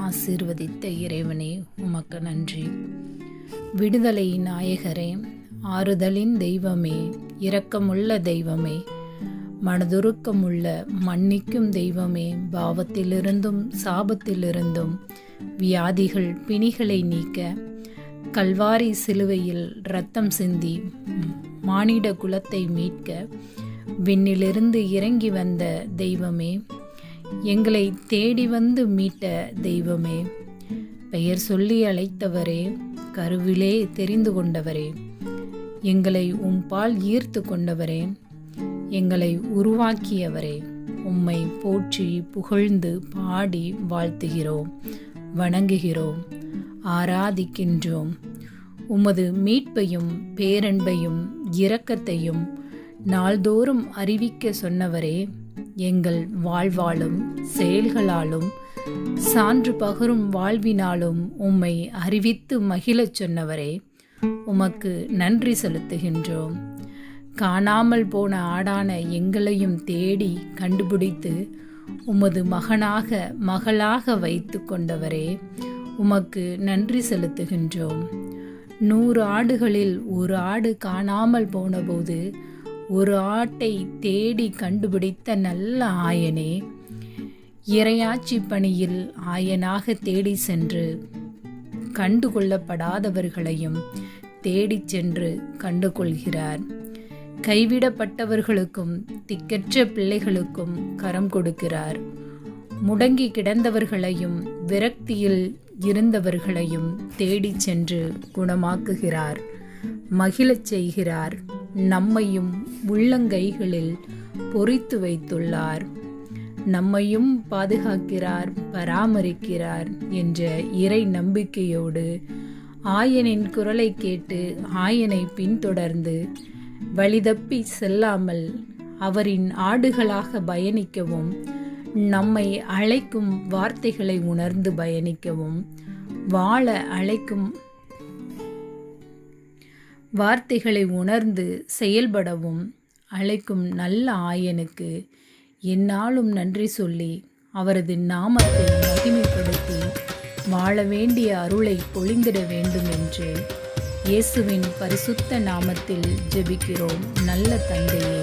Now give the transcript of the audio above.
ஆசீர்வதித்த இறைவனே உமக்கு நன்றி. விடுதலை நாயகரே, ஆறுதலின் தெய்வமே, இரக்கமுள்ள தெய்வமே, மனதுருக்கமுள்ள மன்னிக்கும் தெய்வமே, பாவத்திலிருந்தும் சாபத்திலிருந்தும் வியாதிகள் பிணிகளை நீக்க கல்வாரி சிலுவையில் இரத்தம் சிந்தி மானிட குலத்தை மீட்க விண்ணிலிருந்து இறங்கி வந்த தெய்வமே, எங்களை தேடி வந்து மீட்ட தெய்வமே, பெயர் சொல்லி அழைத்தவரே, கருவிலே தெரிந்து கொண்டவரே, எங்களை உம்பால் ஈர்த்து கொண்டவரே, எங்களை உருவாக்கியவரே, உம்மை போற்றி புகழ்ந்து பாடி வாழ்த்துகிறோம், வணங்குகிறோம், ஆராதிக்கின்றோம். உமது மீட்பையும் பேரன்பையும் இரக்கத்தையும் நாள்தோறும் அறிவிக்க சொன்னவரே, எங்கள் வாழ்வாலும் செயல்களாலும் சான்று பகரும் வாழ்வினாலும் உம்மை அறிவித்து மகிழச் சொன்னவரே, உமக்கு நன்றி செலுத்துகின்றோம். காணாமல் போன ஆடான எங்களையும் தேடி கண்டுபிடித்து உமது மகனாக மகளாக வைத்து கொண்டவரே, உமக்கு நன்றி செலுத்துகின்றோம். 100 ஆடுகளில் ஒரு ஆடு காணாமல் போனபோது ஒரு ஆட்டை தேடி கண்டுபிடித்த நல்ல ஆயனே, இறையாட்சி பணியில் ஆயனாக தேடி சென்று கண்டுகொள்ளப்படாதவர்களையும் தேடி சென்று கண்டுகொள்கிறார். கைவிடப்பட்டவர்களுக்கும் திக்கற்ற பிள்ளைகளுக்கும் கரம் கொடுக்கிறார். முடங்கி கிடந்தவர்களையும் விரக்தியில் இருந்தவர்களையும் தேடி சென்று குணமாக்குகிறார், மகிழச் செய்கிறார். நம்மையும் உள்ளங்கைகளில் பொறித்து வைத்துள்ளார். நம்மையும் பாதுகாக்கிறார், பராமரிக்கிறார் என்ற இறை நம்பிக்கையோடு ஆயனின் குரலை கேட்டு ஆயனை பின்தொடர்ந்து வழிதப்பி செல்லாமல் அவரின் ஆடுகளாக பயணிக்கவும், நம்மை அழைக்கும் வார்த்தைகளை உணர்ந்து பயணிக்கவும், வாழ அழைக்கும் வார்த்தைகளை உணர்ந்து செயல்படவும் அழைக்கும் நல்ல ஆயனுக்கு எந்நாளும் நன்றி சொல்லி அவரது நாமத்தை மகிமைப்படுத்தி வாழ வேண்டிய அருளை பொழிந்திட வேண்டும் என்று இயேசுவின் பரிசுத்த நாமத்தில் ஜெபிக்கிறோம் நல்ல தந்தையே.